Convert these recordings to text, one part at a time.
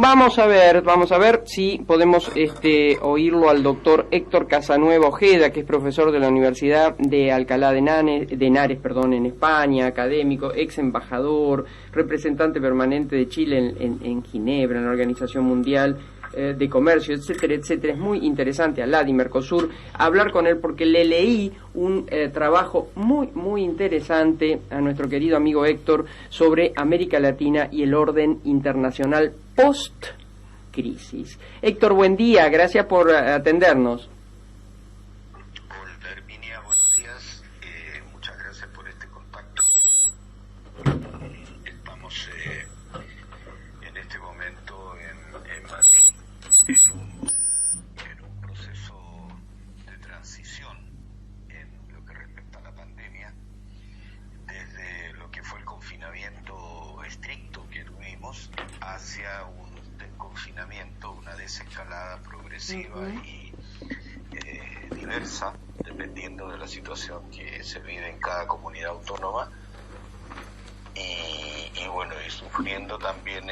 Vamos a ver si podemos oírlo al doctor Héctor Casanueva Ojeda, que es profesor de la Universidad de Alcalá de Henares, en España, académico, ex embajador, representante permanente de Chile en Ginebra, en la Organización Mundial de Comercio, etcétera, etcétera. Es muy interesante, ALAD y Mercosur, hablar con él porque le leí un trabajo muy interesante a nuestro querido amigo Héctor sobre América Latina y el orden internacional post-crisis. Héctor, buen día, gracias por atendernos. Hola Herminia, buenos días, muchas gracias por este contacto. Estamos en este momento en Madrid, en un proceso de transición en lo que respecta a la pandemia, desde lo que fue el confinamiento estricto que tuvimos hacia un desconfinamiento, una desescalada progresiva y diversa, dependiendo de la situación que se vive en cada comunidad autónoma, y bueno, y sufriendo también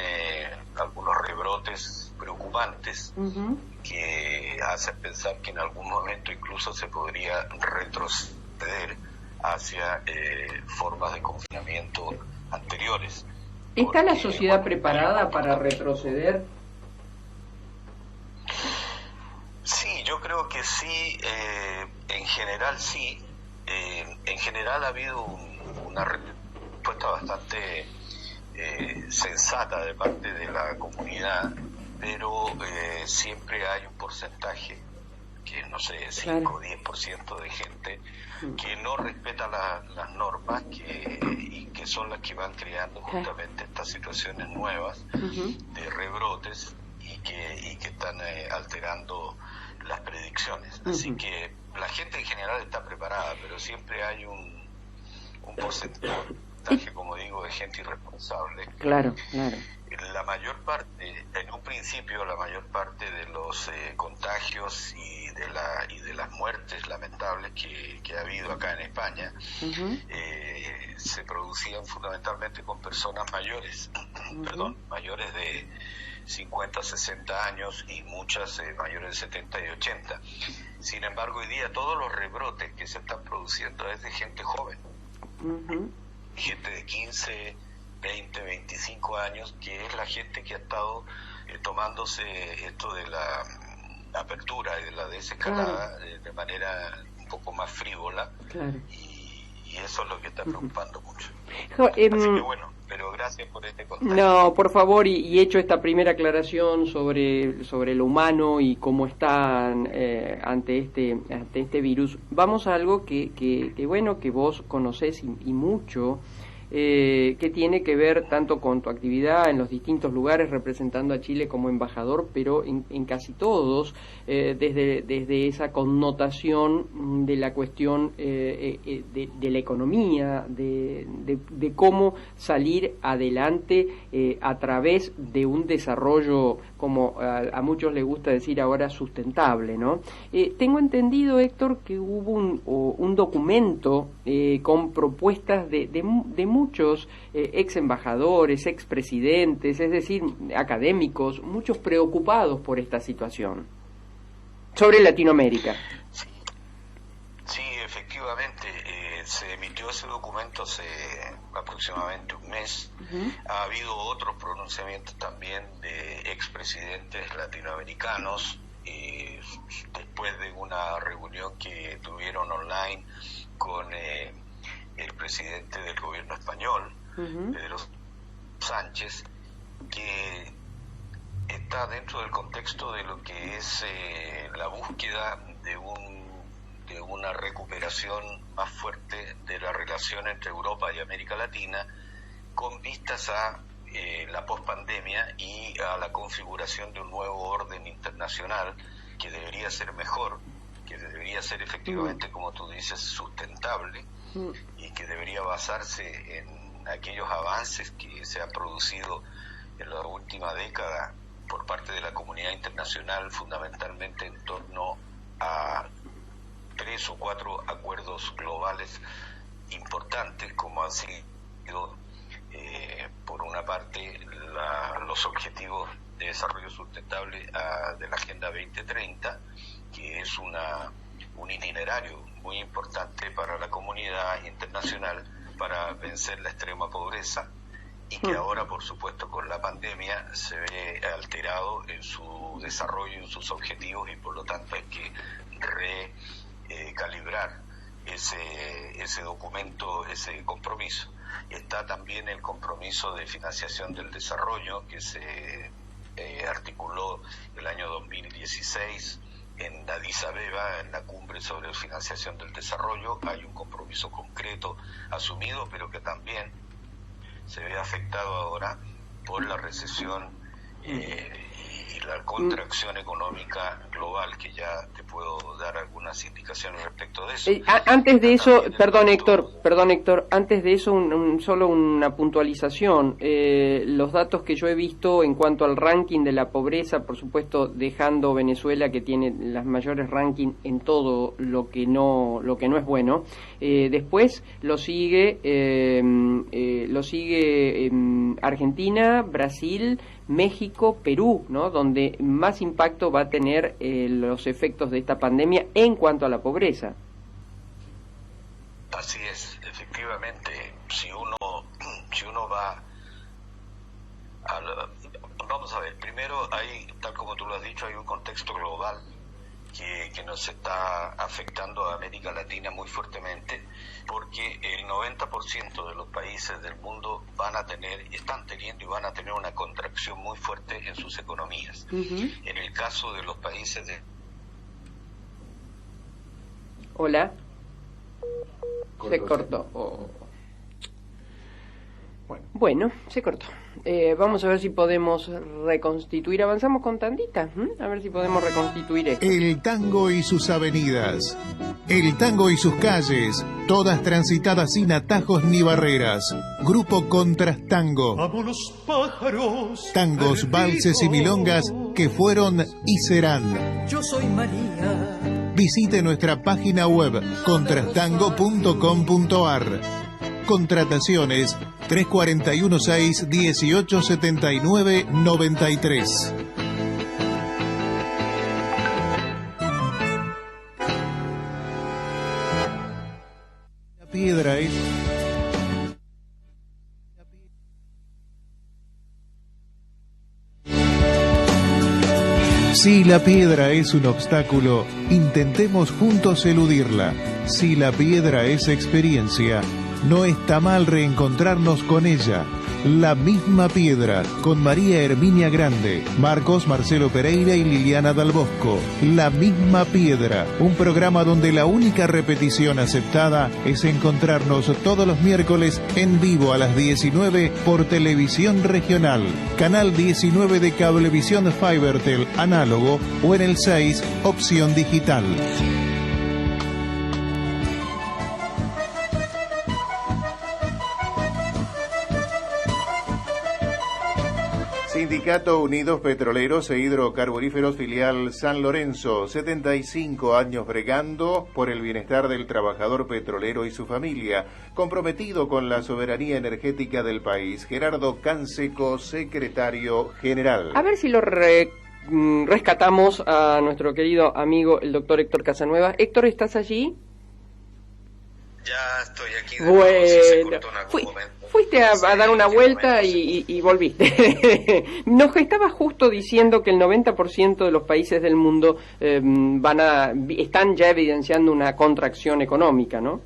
algunos rebrotes preocupantes que hacen pensar que en algún momento incluso se podría retroceder hacia formas de confinamiento anteriores. ¿Está la sociedad preparada para retroceder? Sí, yo creo que sí, en general sí. En general ha habido una respuesta bastante sensata de parte de la comunidad, pero siempre hay un porcentaje, que no sé, 5 o 10% de gente que no respeta las normas y que son las que van creando justamente estas situaciones nuevas de rebrotes y que están alterando las predicciones. Así que la gente en general está preparada, pero siempre hay un porcentaje, como digo, de gente irresponsable. Claro. La mayor parte, en un principio, la mayor parte de los contagios y de las muertes lamentables que ha habido acá en España se producían fundamentalmente con personas mayores, mayores de 50, 60 años y muchas mayores de 70 y 80. Sin embargo, hoy día todos los rebrotes que se están produciendo es de gente joven, gente de 15, 20, 25 años, que es la gente que ha estado tomándose esto de la apertura y de la desescalada de manera un poco más frívola, y eso es lo que está preocupando mucho. Así que bueno, pero gracias por este contacto. No, por favor, y hecho esta primera aclaración sobre lo humano y cómo están ante este virus, vamos a algo que bueno, que vos conocés y mucho, que tiene que ver tanto con tu actividad en los distintos lugares representando a Chile como embajador, pero en casi todos, desde esa connotación de la cuestión de la economía, de cómo salir adelante a través de un desarrollo, como a muchos les gusta decir ahora, sustentable, ¿no? Tengo entendido, Héctor, que hubo un documento con propuestas de muchos ex embajadores, ex presidentes, es decir, académicos, muchos preocupados por esta situación sobre Latinoamérica. Sí, efectivamente, se emitió ese documento hace aproximadamente un mes. Ha habido otros pronunciamientos también de expresidentes latinoamericanos, después de una reunión que tuvieron online con el presidente del gobierno español, Pedro Sánchez, que está dentro del contexto de lo que es la búsqueda de una recuperación más fuerte de la relación entre Europa y América Latina, con vistas a la pospandemia y a la configuración de un nuevo orden internacional que debería ser mejor, que debería ser efectivamente, como tú dices, sustentable, y que debería basarse en aquellos avances que se han producido en la última década por parte de la comunidad internacional, fundamentalmente en torno a 3 o 4 acuerdos globales importantes, como han sido, por una parte, los objetivos de Desarrollo Sustentable de la Agenda 2030, que es un itinerario muy importante para la comunidad internacional para vencer la extrema pobreza, y que ahora, por supuesto, con la pandemia se ve alterado en su desarrollo, en sus objetivos, y por lo tanto hay que recalibrar ese documento, ese compromiso. Está también el compromiso de financiación del desarrollo que se articuló el año 2016 en Addis Abeba, en la cumbre sobre financiación del desarrollo. Hay un compromiso concreto asumido, pero que también se ve afectado ahora por la recesión y la contracción económica global, que ya te puedo dar algunas indicaciones respecto de eso. Antes de eso, perdón Héctor, antes de eso solo una puntualización. Los datos que yo he visto en cuanto al ranking de la pobreza, por supuesto dejando Venezuela, que tiene las mayores rankings en todo lo que no es bueno, después lo sigue Argentina, Brasil, México, Perú, ¿no? Donde más impacto va a tener los efectos de esta pandemia en cuanto a la pobreza. Así es, efectivamente, si uno va vamos a ver, primero hay, tal como tú lo has dicho, hay un contexto global que nos está afectando a América Latina muy fuertemente, porque el 90% de los países del mundo están teniendo y van a tener una contracción muy fuerte en sus economías. En el caso de los países de... Hola. Se cortó. Bueno, se cortó. Vamos a ver si podemos reconstituir. Avanzamos con tandita. A ver si podemos reconstituir esto. El tango y sus avenidas. El tango y sus calles. Todas transitadas sin atajos ni barreras. Grupo Contrastango. Amo los pájaros. Tangos, valses y milongas que fueron y serán. Yo soy María. Visite nuestra página web contrastango.com.ar. Contrataciones 3416-1879-93. La piedra es... Si la piedra es un obstáculo, intentemos juntos eludirla. Si la piedra es experiencia, no está mal reencontrarnos con ella. La misma piedra, con María Herminia Grande, Marcos Marcelo Pereira y Liliana Dal Bosco. La misma piedra, un programa donde la única repetición aceptada es encontrarnos todos los miércoles en vivo a las 19 por Televisión Regional, canal 19 de Cablevisión Fibertel análogo o en el 6 opción digital. Sindicato Unidos Petroleros e Hidrocarburíferos Filial San Lorenzo, 75 años bregando por el bienestar del trabajador petrolero y su familia, comprometido con la soberanía energética del país. Gerardo Canseco, secretario general. A ver si lo rescatamos a nuestro querido amigo el doctor Héctor Casanueva. Héctor, ¿estás allí? Ya estoy aquí. Bueno, fuiste a dar una vuelta y volviste. Nos estaba justo diciendo que el 90% de los países del mundo están ya evidenciando una contracción económica, ¿no?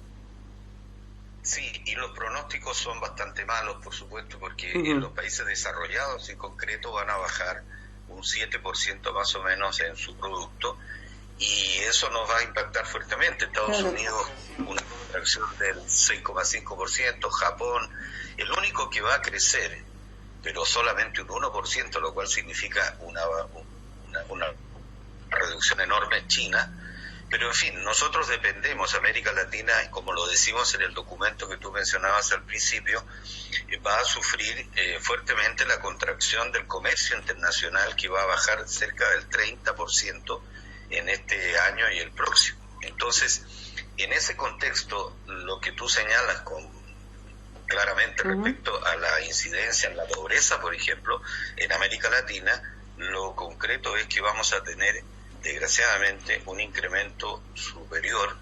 Sí, y los pronósticos son bastante malos, por supuesto, porque en los países desarrollados en concreto van a bajar un 7% más o menos en su producto, y eso nos va a impactar fuertemente. Estados Unidos, una contracción del 6,5%, Japón, el único que va a crecer, pero solamente un 1%, lo cual significa una reducción enorme en China. Pero en fin, nosotros dependemos, América Latina, como lo decimos en el documento que tú mencionabas al principio, va a sufrir fuertemente la contracción del comercio internacional, que va a bajar cerca del 30% en este año y el próximo. Entonces, en ese contexto, lo que tú señalas claramente respecto a la incidencia en la pobreza, por ejemplo, en América Latina, lo concreto es que vamos a tener, desgraciadamente, un incremento superior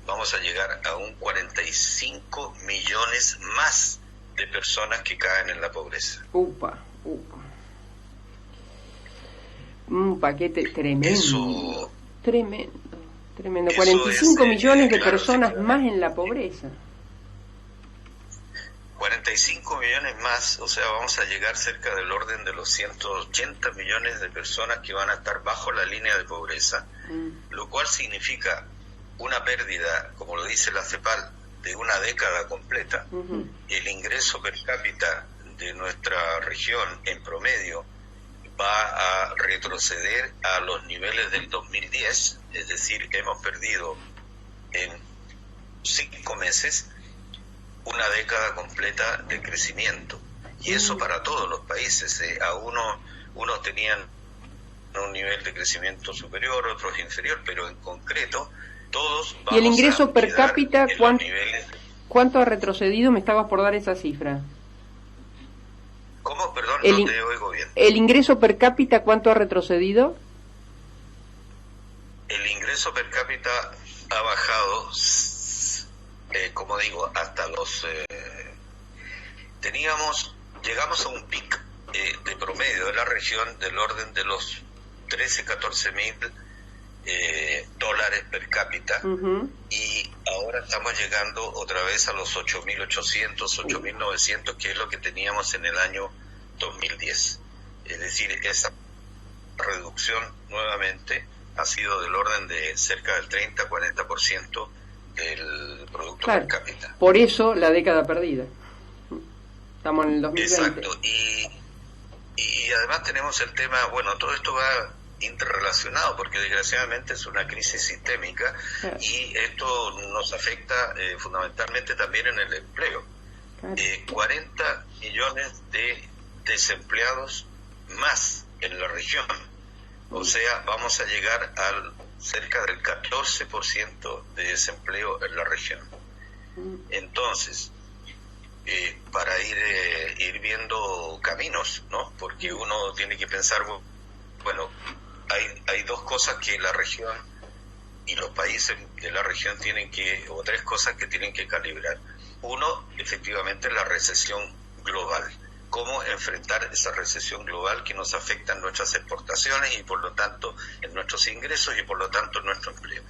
vamos a llegar a un 45 millones más de personas que caen en la pobreza. Un paquete tremendo. Eso, tremendo. Eso 45 es, millones de claro, personas sí, más en la pobreza. 45 millones más, o sea, vamos a llegar cerca del orden de los 180 millones de personas que van a estar bajo la línea de pobreza, lo cual significa una pérdida, como lo dice la CEPAL, de una década completa. El ingreso per cápita de nuestra región en promedio va a retroceder a los niveles del 2010, es decir, hemos perdido en 5 meses una década completa de crecimiento, y eso para todos los países. A unos tenían un nivel de crecimiento superior, otros inferior, pero en concreto todos vamos. ¿Y el ingreso per cápita cuánto ha retrocedido? Me estabas por dar esa cifra. ¿Cómo? Perdón, no te oigo bien. ¿El ingreso per cápita cuánto ha retrocedido? El ingreso per cápita ha bajado, como digo, hasta llegamos a un pic de promedio de la región del orden de los 13-14 mil dólares per cápita, y ahora estamos llegando otra vez a los 8.800, 8.900, que es lo que teníamos en el año 2010. Es decir, esa reducción nuevamente ha sido del orden de cerca del 30-40% del producto per cápita. Por eso la década perdida. Estamos en el 2020. Exacto, y además tenemos el tema, bueno, todo esto va interrelacionado porque desgraciadamente es una crisis sistémica, y esto nos afecta fundamentalmente también en el empleo. 40 millones de desempleados más en la región, o sea, vamos a llegar al cerca del 14% de desempleo en la región. Entonces, para ir viendo caminos, ¿no? Porque uno tiene que pensar, bueno, hay dos cosas que la región y los países de la región o tres cosas que tienen que calibrar. Uno, efectivamente, la recesión global. Cómo enfrentar esa recesión global que nos afecta en nuestras exportaciones y por lo tanto en nuestros ingresos y por lo tanto en nuestro empleo.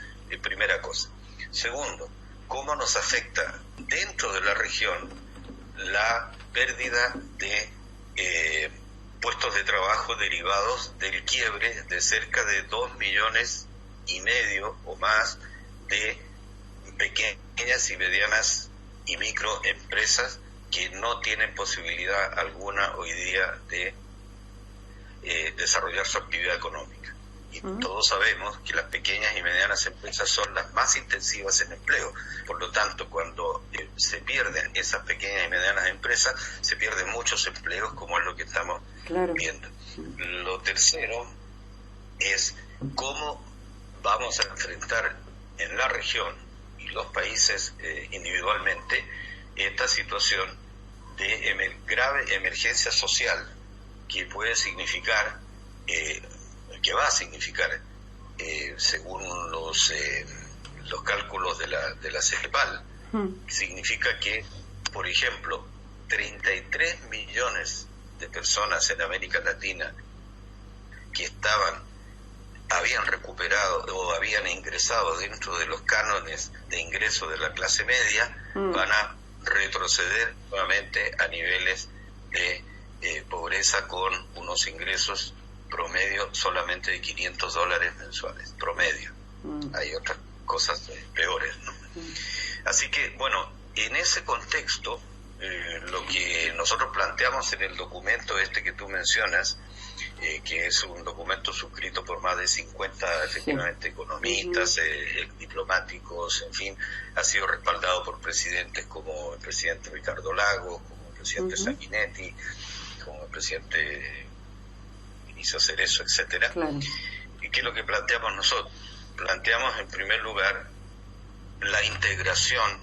Primera cosa. Segundo, cómo nos afecta dentro de la región la pérdida de puestos de trabajo derivados del quiebre de cerca de 2,5 millones o más de pequeñas y medianas y microempresas que no tienen posibilidad alguna hoy día de desarrollar su actividad económica. Y todos sabemos que las pequeñas y medianas empresas son las más intensivas en empleo. Por lo tanto, cuando se pierden esas pequeñas y medianas empresas, se pierden muchos empleos, como es lo que estamos viendo. Lo tercero es cómo vamos a enfrentar en la región y los países individualmente esta situación de grave emergencia social que puede significar, que va a significar, según los cálculos de la CEPAL, significa que, por ejemplo, 33 millones de personas en América Latina que habían recuperado o habían ingresado dentro de los cánones de ingreso de la clase media, van a retroceder nuevamente a niveles de pobreza con unos ingresos promedio solamente de $500 mensuales, promedio. Hay otras cosas peores, ¿no? Así que, bueno, en ese contexto, lo que nosotros planteamos en el documento que tú mencionas, que es un documento suscrito por más de 50 efectivamente economistas, diplomáticos, en fin, ha sido respaldado por presidentes como el presidente Ricardo Lagos, como el presidente Sanguinetti, como el presidente Vinicio Cerezo, etcétera. ¿Y qué es lo que planteamos nosotros? Planteamos en primer lugar la integración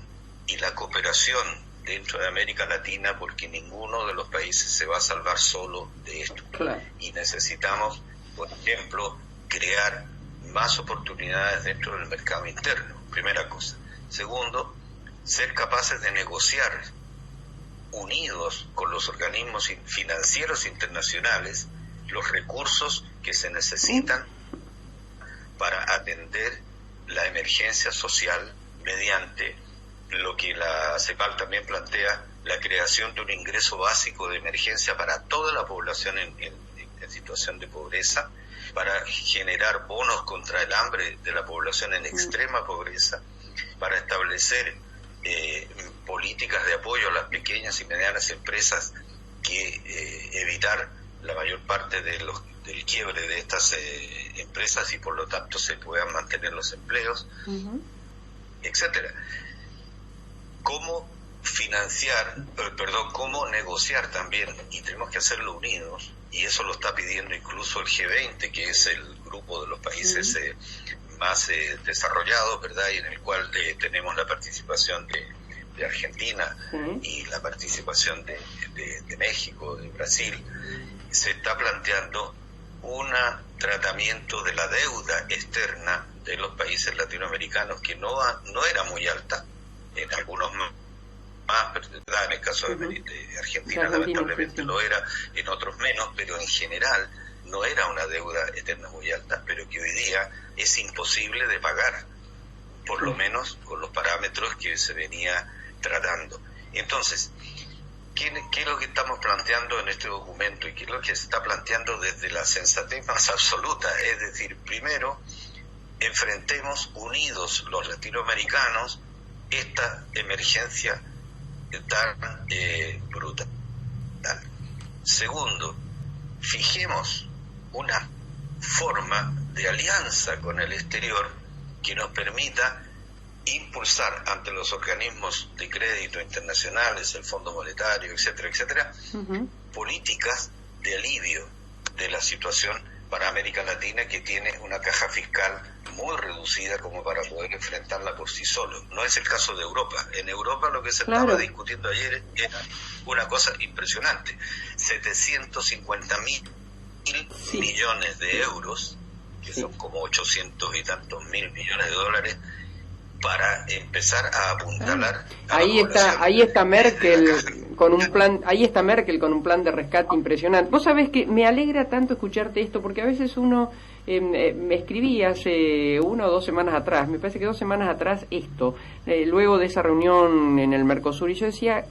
y la cooperación dentro de América Latina, porque ninguno de los países se va a salvar solo de esto. Claro. Y necesitamos, por ejemplo, crear más oportunidades dentro del mercado interno, primera cosa. Segundo, ser capaces de negociar unidos con los organismos financieros internacionales los recursos que se necesitan para atender la emergencia social mediante lo que la CEPAL también plantea, la creación de un ingreso básico de emergencia para toda la población en situación de pobreza, para generar bonos contra el hambre de la población en extrema pobreza, para establecer políticas de apoyo a las pequeñas y medianas empresas, que evitar la mayor parte del quiebre de estas empresas y por lo tanto se puedan mantener los empleos, etcétera. Cómo cómo negociar también, y tenemos que hacerlo unidos, y eso lo está pidiendo incluso el G20, que es el grupo de los países más desarrollados, ¿verdad? Y en el cual tenemos la participación de Argentina y la participación de México, de Brasil. Se está planteando un tratamiento de la deuda externa de los países latinoamericanos que no era muy alta, en algunos más, ¿verdad? En el caso de Argentina lamentablemente lo era, en otros menos, pero en general no era una deuda externa muy alta, pero que hoy día es imposible de pagar, por lo menos con los parámetros que se venía tratando. Entonces, ¿qué es lo que estamos planteando en este documento y qué es lo que se está planteando desde la sensatez más absoluta? Es decir, primero, enfrentemos unidos los latinoamericanos esta emergencia tan brutal. Segundo, fijemos una forma de alianza con el exterior que nos permita impulsar ante los organismos de crédito internacionales, el Fondo Monetario, etcétera, etcétera, políticas de alivio de la situación para América Latina, que tiene una caja fiscal muy reducida como para poder enfrentarla por sí solo. No es el caso de Europa. En Europa lo que se estaba discutiendo ayer era una cosa impresionante. 750.000 millones de euros, que son como 800 y tantos mil millones de dólares, para empezar a apuntalar. Ahí está Merkel con un plan, de rescate impresionante. Vos sabés que me alegra tanto escucharte esto, porque a veces uno me escribí hace 1 o 2 semanas atrás, me parece que 2 semanas atrás, luego de esa reunión en el Mercosur, y yo decía,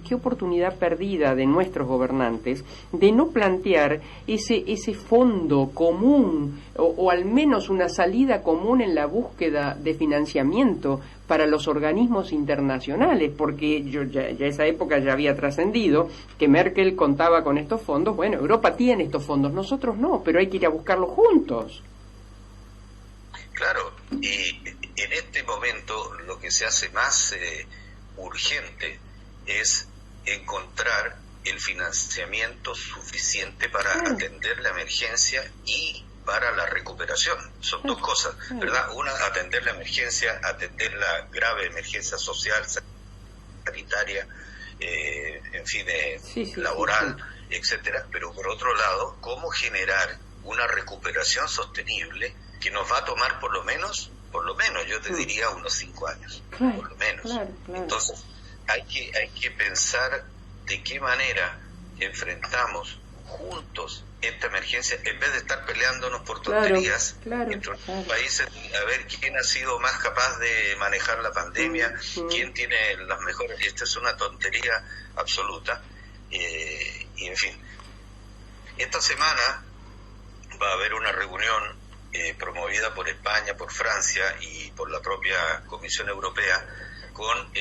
qué oportunidad perdida de nuestros gobernantes de no plantear ese fondo común, o al menos una salida común en la búsqueda de financiamiento para los organismos internacionales, porque ya esa época ya había trascendido que Merkel contaba con estos fondos. Bueno, Europa tiene estos fondos, nosotros no, pero hay que ir a buscarlos juntos. Claro, y en este momento lo que se hace más urgente es encontrar el financiamiento suficiente para atender la emergencia y para la recuperación. Son dos cosas, ¿verdad? Una, atender la emergencia, atender la grave emergencia social, sanitaria, en fin, laboral, etcétera. Pero por otro lado, cómo generar una recuperación sostenible que nos va a tomar por lo menos yo te diría unos 5 años, por lo menos. Entonces, hay que pensar de qué manera enfrentamos juntos esta emergencia, en vez de estar peleándonos por tonterías entre los países, a ver quién ha sido más capaz de manejar la pandemia, quién tiene las mejores. Esta es una tontería absoluta. Y en fin, esta semana va a haber una reunión promovida por España, por Francia y por la propia Comisión Europea con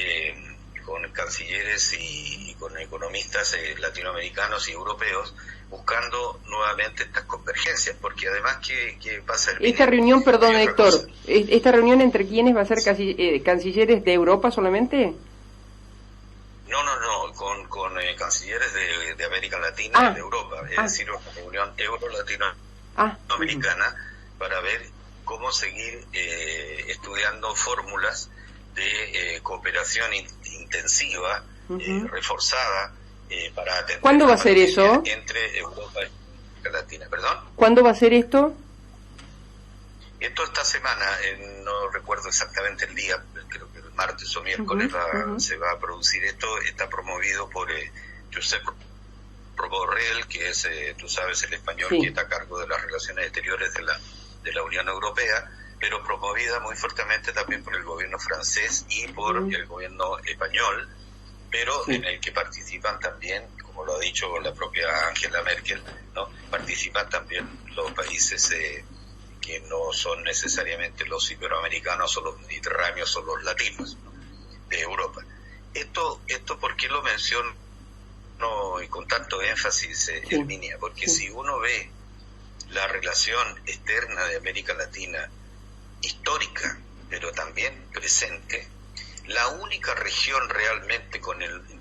cancilleres y con economistas latinoamericanos y europeos, buscando nuevamente estas convergencias, porque además que pasa el esta reunión, perdón Héctor, ¿esta reunión entre quiénes va a ser? ¿Cancilleres de Europa solamente? No, con cancilleres de América Latina y de Europa, es decir, una reunión euro-latinoamericana para ver cómo seguir estudiando fórmulas de cooperación intensiva reforzada para atender. ¿Cuándo va a ser eso? Entre Europa y América Latina. ¿Perdón? ¿Cuándo va a ser esto? Esto esta semana, no recuerdo exactamente el día, creo que el martes o miércoles se va a producir esto. Está promovido por Josep Borrell, que es, tú sabes, el español que está a cargo de las relaciones exteriores de la Unión Europea, pero promovida muy fuertemente también por el gobierno francés y por el gobierno español, pero en el que participan también, como lo ha dicho la propia Angela Merkel, ¿no? Participan también los países que no son necesariamente los iberoamericanos o los mediterráneos o los latinos, ¿no? De Europa. Esto ¿por qué lo menciono y con tanto énfasis, Herminia? Porque si uno ve la relación externa de América Latina, histórica, pero también presente, la única región realmente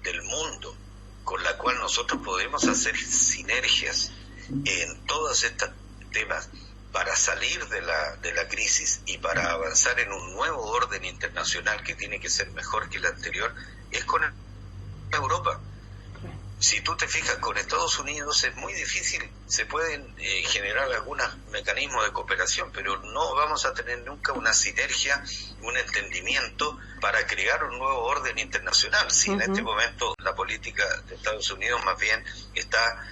del mundo con la cual nosotros podemos hacer sinergias en todos estos temas para salir de la crisis y para avanzar en un nuevo orden internacional que tiene que ser mejor que el anterior, es con Europa. Si tú te fijas, con Estados Unidos es muy difícil, se pueden generar algunos mecanismos de cooperación, pero no vamos a tener nunca una sinergia, un entendimiento para crear un nuevo orden internacional. Si en este momento la política de Estados Unidos más bien está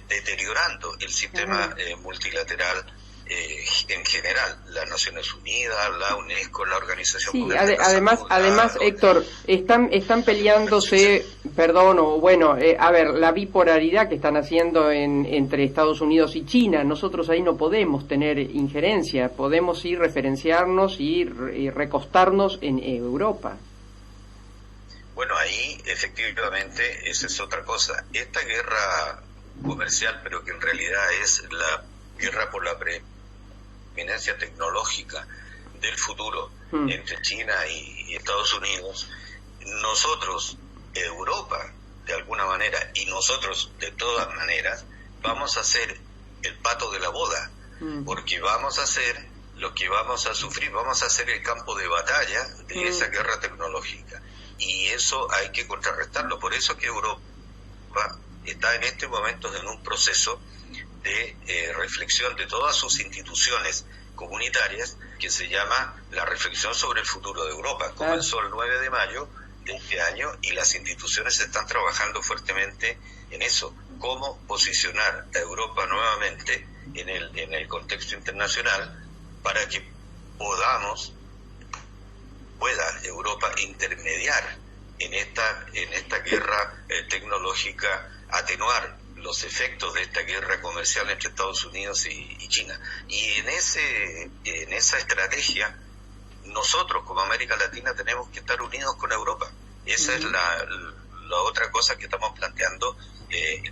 deteriorando el sistema multilateral en general, las Naciones Unidas, la UNESCO, la Organización Mundial de la Salud, además, Héctor, están peleándose, la bipolaridad que están haciendo entre Estados Unidos y China. Nosotros ahí no podemos tener injerencia, podemos ir referenciarnos y recostarnos en Europa. Bueno, ahí efectivamente esa es otra cosa. Esta guerra comercial, pero que en realidad es la guerra por la preeminencia tecnológica del futuro entre China y Estados Unidos, nosotros, Europa, de alguna manera, y nosotros de todas maneras, vamos a ser el pato de la boda, porque vamos a ser lo que vamos a sufrir, vamos a ser el campo de batalla de esa guerra tecnológica, y eso hay que contrarrestarlo. Por eso que Europa está en este momento en un proceso de reflexión de todas sus instituciones comunitarias, que se llama la reflexión sobre el futuro de Europa. Comenzó el 9 de mayo de este año y las instituciones están trabajando fuertemente en eso, cómo posicionar a Europa nuevamente en el contexto internacional para que pueda Europa intermediar en esta guerra tecnológica, atenuar los efectos de esta guerra comercial entre Estados Unidos y China. Y en esa estrategia, nosotros como América Latina tenemos que estar unidos con Europa. Esa es la otra cosa que estamos planteando,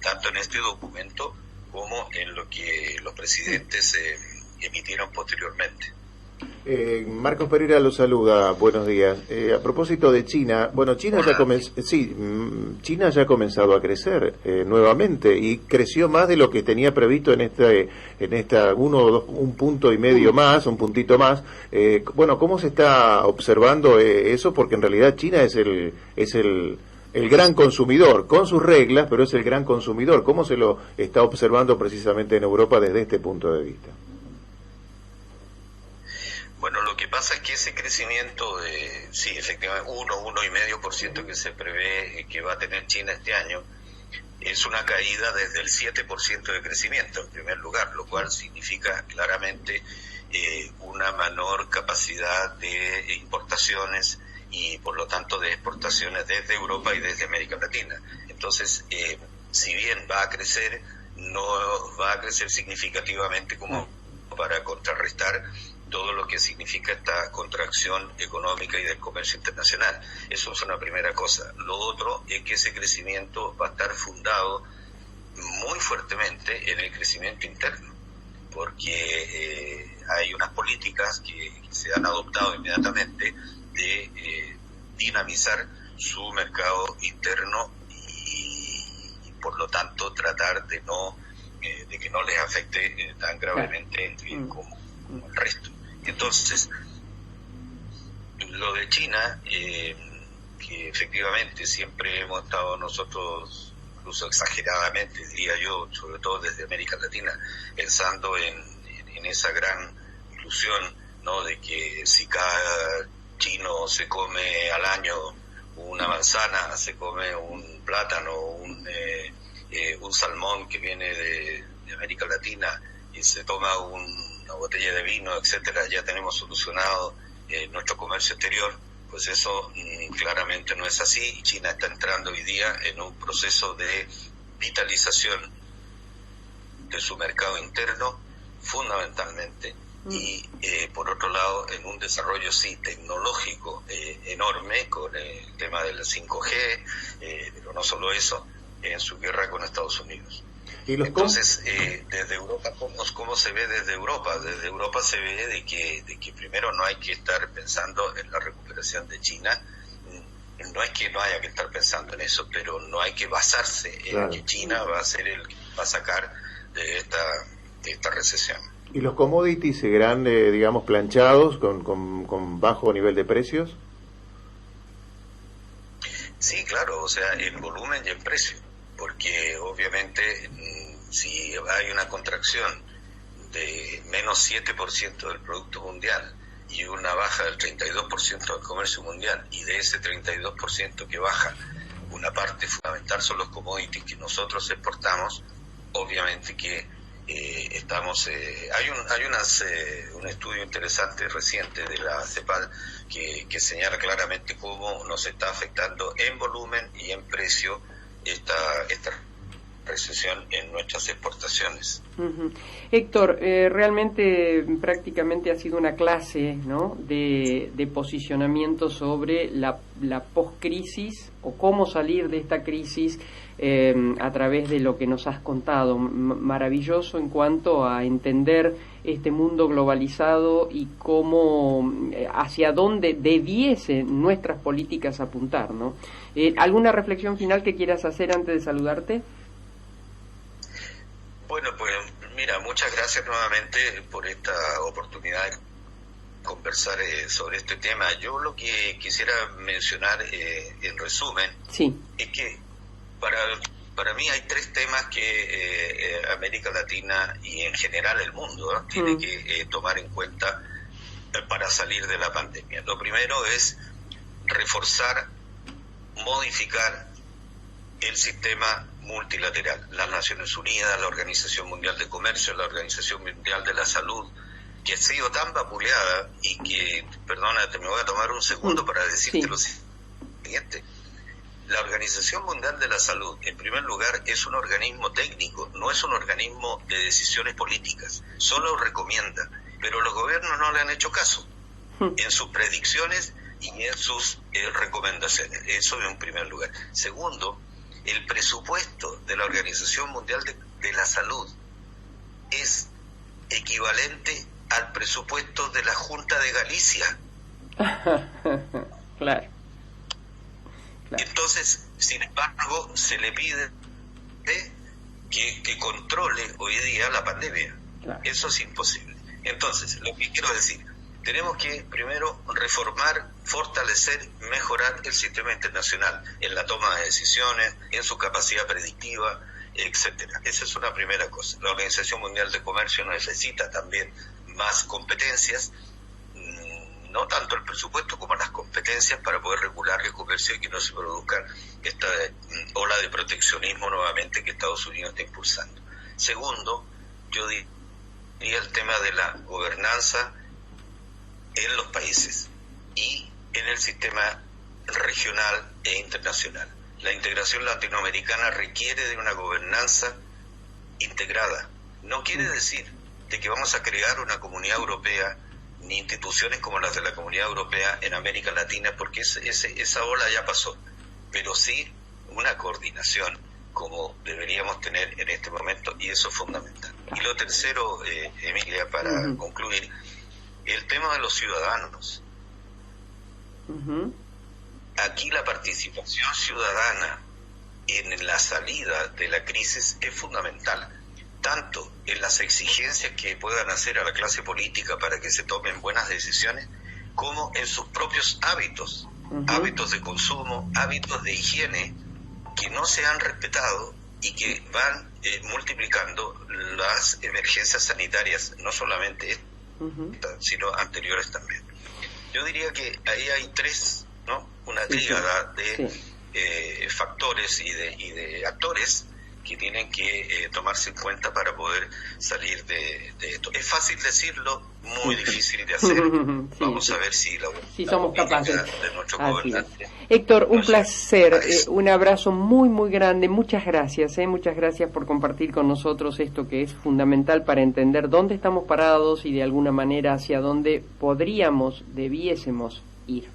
tanto en este documento como en lo que los presidentes emitieron posteriormente. Marcos Pereira lo saluda, buenos días. A propósito de China, China ya ha comenzado a crecer nuevamente y creció más de lo que tenía previsto en esta un punto y medio más, un puntito más. ¿Cómo se está observando eso? Porque en realidad China es el gran consumidor, con sus reglas, pero es el gran consumidor. ¿Cómo se lo está observando precisamente en Europa desde este punto de vista? Bueno, lo que pasa es que ese crecimiento de, efectivamente, 1,5% que se prevé que va a tener China este año, es una caída desde el 7% de crecimiento, en primer lugar, lo cual significa claramente una menor capacidad de importaciones y, por lo tanto, de exportaciones desde Europa y desde América Latina. Entonces, si bien va a crecer, no va a crecer significativamente como para contrarrestar todo lo que significa esta contracción económica y del comercio internacional. Eso es una primera cosa. Lo otro es que ese crecimiento va a estar fundado muy fuertemente en el crecimiento interno, porque hay unas políticas que se han adoptado inmediatamente de dinamizar su mercado interno y por lo tanto tratar de que no les afecte tan gravemente como el resto. Entonces, lo de China que efectivamente siempre hemos estado nosotros, incluso exageradamente, diría yo, sobre todo desde América Latina, pensando en esa gran ilusión, ¿no?, de que si cada chino se come al año una manzana, se come un plátano, un salmón que viene de América Latina y se toma una botella de vino, etcétera, ya tenemos solucionado nuestro comercio exterior. Pues eso claramente no es así. China está entrando hoy día en un proceso de vitalización de su mercado interno, fundamentalmente, y por otro lado en un desarrollo tecnológico enorme con el tema del 5G, pero no solo eso, en su guerra con Estados Unidos. Entonces, desde Europa, ¿cómo se ve desde Europa? Desde Europa se ve de que primero no hay que estar pensando en la recuperación de China. No es que no haya que estar pensando en eso, pero no hay que basarse en que China va a ser el que va a sacar de esta recesión. ¿Y los commodities seguirán, digamos, planchados con bajo nivel de precios? Sí, claro, o sea, en volumen y en precio, porque obviamente si hay una contracción de menos 7% del producto mundial y una baja del 32% del comercio mundial, y de ese 32% que baja, una parte fundamental son los commodities que nosotros exportamos, obviamente que estamos hay un estudio interesante reciente de la CEPAL que señala claramente cómo nos está afectando en volumen y en precio esta recesión en nuestras exportaciones. Héctor, realmente prácticamente ha sido una clase, ¿no?, de posicionamiento sobre la post-crisis o cómo salir de esta crisis a través de lo que nos has contado. Maravilloso en cuanto a entender este mundo globalizado y cómo hacia dónde debiesen nuestras políticas apuntar, ¿no? ¿Alguna reflexión final que quieras hacer antes de saludarte? Bueno, pues mira, muchas gracias nuevamente por esta oportunidad de conversar sobre este tema. Yo lo que quisiera mencionar en resumen es que para mí hay tres temas que América Latina y en general el mundo tiene que tomar en cuenta para salir de la pandemia. Lo primero es reforzar, modificar el sistema multilateral, las Naciones Unidas, la Organización Mundial de Comercio, la Organización Mundial de la Salud, que ha sido tan vapuleada y que, perdónate, me voy a tomar un segundo para decirte lo siguiente. La Organización Mundial de la Salud, en primer lugar, es un organismo técnico, no es un organismo de decisiones políticas, solo recomienda, pero los gobiernos no le han hecho caso en sus predicciones y en sus recomendaciones. Eso en primer lugar. Segundo, el presupuesto de la Organización Mundial de la Salud es equivalente al presupuesto de la Junta de Galicia. Claro. Entonces, sin embargo, se le pide que controle hoy día la pandemia. Claro. Eso es imposible. Entonces, lo que quiero decir, tenemos que primero reformar, fortalecer, mejorar el sistema internacional en la toma de decisiones, en su capacidad predictiva, etcétera. Esa es una primera cosa. La Organización Mundial de Comercio necesita también más competencias, no tanto el presupuesto como las competencias para poder regular el comercio y que no se produzca esta ola de proteccionismo nuevamente que Estados Unidos está impulsando. Segundo, yo diría el tema de la gobernanza en los países y en el sistema regional e internacional. La integración latinoamericana requiere de una gobernanza integrada. No quiere decir de que vamos a crear una comunidad europea ni instituciones como las de la Comunidad Europea en América Latina, porque esa ola ya pasó, pero sí una coordinación como deberíamos tener en este momento, y eso es fundamental. Y lo tercero, Emilia, para concluir, el tema de los ciudadanos. Aquí la participación ciudadana en la salida de la crisis es fundamental, tanto en las exigencias que puedan hacer a la clase política para que se tomen buenas decisiones, como en sus propios hábitos hábitos de consumo, hábitos de higiene que no se han respetado y que van multiplicando las emergencias sanitarias, no solamente estas, sino anteriores también. Yo diría que ahí hay tres, ¿no? Una tríada de factores y de actores que tienen que tomarse en cuenta para poder salir de esto. Es fácil decirlo, muy difícil de hacer. Vamos a ver si somos capaces de nuestro gobernante. Héctor, un placer, un abrazo muy muy grande, muchas gracias por compartir con nosotros esto que es fundamental para entender dónde estamos parados y de alguna manera hacia dónde debiésemos ir.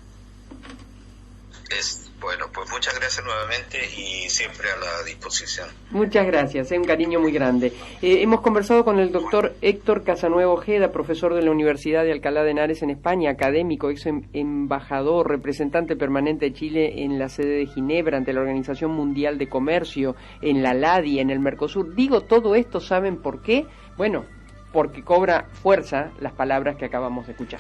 Bueno, pues muchas gracias nuevamente y siempre a la disposición. Muchas gracias, un cariño muy grande. Hemos conversado con el doctor Héctor Casanueva Ojeda, profesor de la Universidad de Alcalá de Henares en España, académico, ex embajador, representante permanente de Chile en la sede de Ginebra ante la Organización Mundial de Comercio, en la LADI, en el Mercosur. Digo todo esto, ¿saben por qué? Bueno, porque cobra fuerza las palabras que acabamos de escuchar.